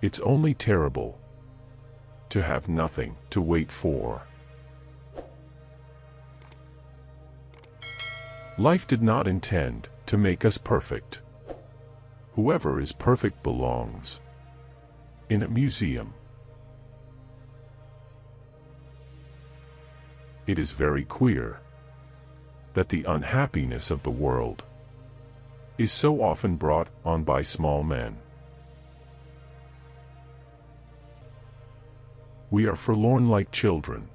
It's only terrible to have nothing to wait for. Life did not intend to make us perfect. Whoever is perfect belongs in a museum. It is very queer that the unhappiness of the world is so often brought on by small men. We are forlorn like children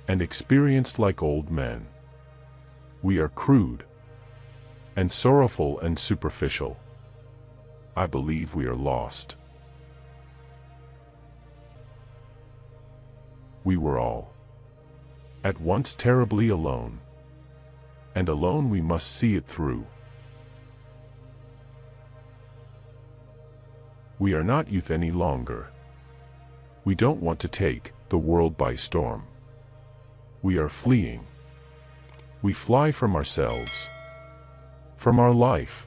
and experienced like old men. We are crude and sorrowful and superficial. I believe we are lost. We were all at once terribly alone, and alone we must see it through. We are not youth any longer. We don't want to take the world by storm. We are fleeing. We fly from ourselves, from our life.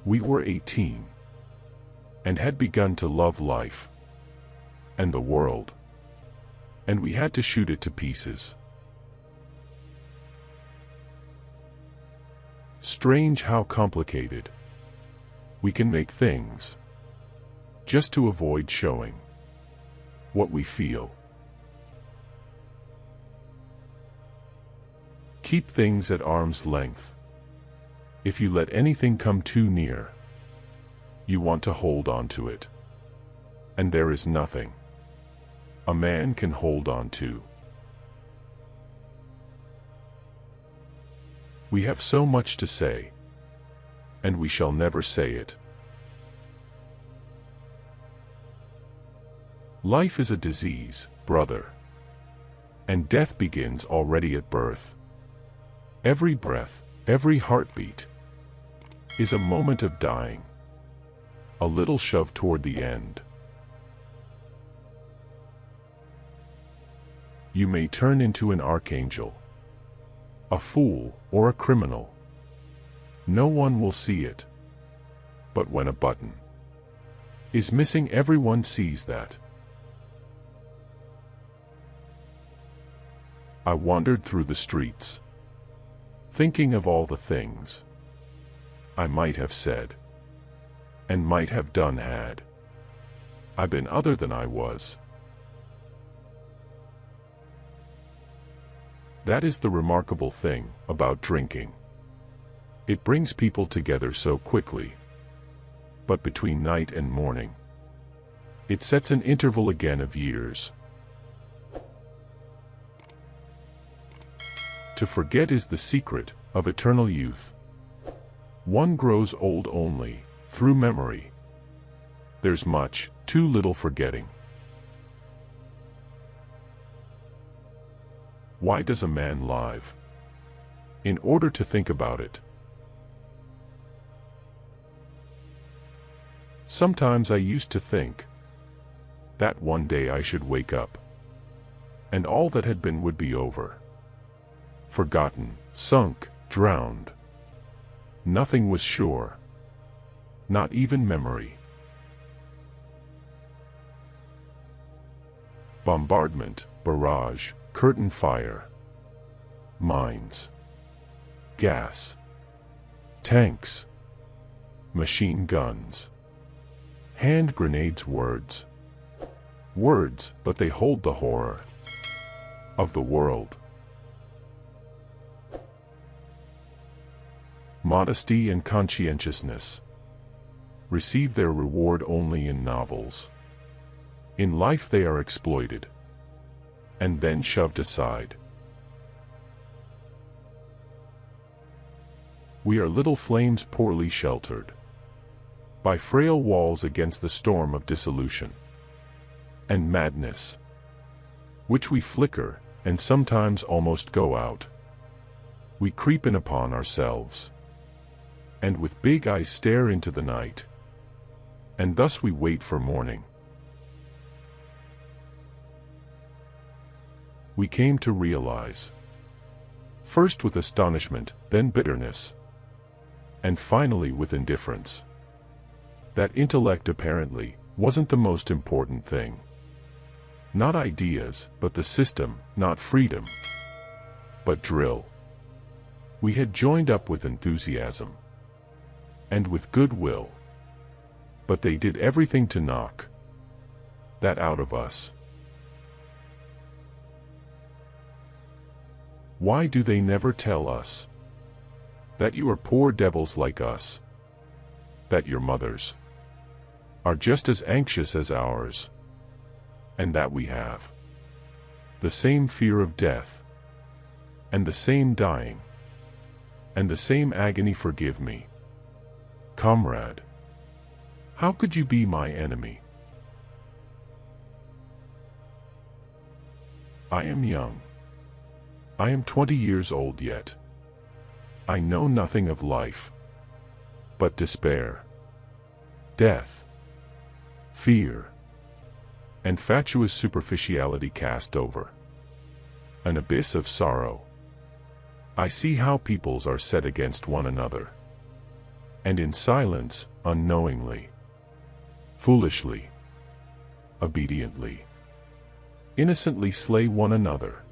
We were 18 and had begun to love life and the world, and we had to shoot it to pieces. Strange how complicated we can make things just to avoid showing what we feel. Keep things at arm's length. If you let anything come too near, you want to hold on to it. And there is nothing a man can hold on to. We have so much to say, and we shall never say it. Life is a disease, brother, and death begins already at birth. Every breath, every heartbeat is a moment of dying, a little shove toward the end. You may turn into an archangel, a fool, or a criminal. No one will see it. But when a button is missing, everyone sees that. I wandered through the streets, thinking of all the things I might have said and might have done had I been other than I was. That is the remarkable thing about drinking. It brings people together so quickly. But between night and morning, it sets an interval again of years. To forget is the secret of eternal youth. One grows old only through memory. There's much, too little forgetting. Why does a man live? In order to think about it. Sometimes I used to think that one day I should wake up, and all that had been would be over. Forgotten, sunk, drowned. Nothing was sure. Not even memory. Bombardment, barrage, curtain fire, mines, gas, tanks, machine guns, hand grenades, words, but they hold the horror of the world. Modesty and conscientiousness receive their reward only in novels. In life they are exploited and then shoved aside. We are little flames poorly sheltered by frail walls against the storm of dissolution and madness, which we flicker and sometimes almost go out. We creep in upon ourselves, and with big eyes stare into the night, and thus we wait for morning. We came to realize, first with astonishment, then bitterness, and finally with indifference, that intellect apparently wasn't the most important thing. Not ideas, but the system, not freedom, but drill. We had joined up with enthusiasm and with goodwill, but they did everything to knock that out of us. Why do they never tell us that you are poor devils like us, that your mothers are just as anxious as ours, and that we have the same fear of death, and the same dying, and the same agony? Forgive me, comrade. How could you be my enemy? I am young. I am 20 years old yet. I know nothing of life but despair, death, fear, and fatuous superficiality cast over an abyss of sorrow. I see how peoples are set against one another, and in silence, unknowingly, foolishly, obediently, innocently slay one another.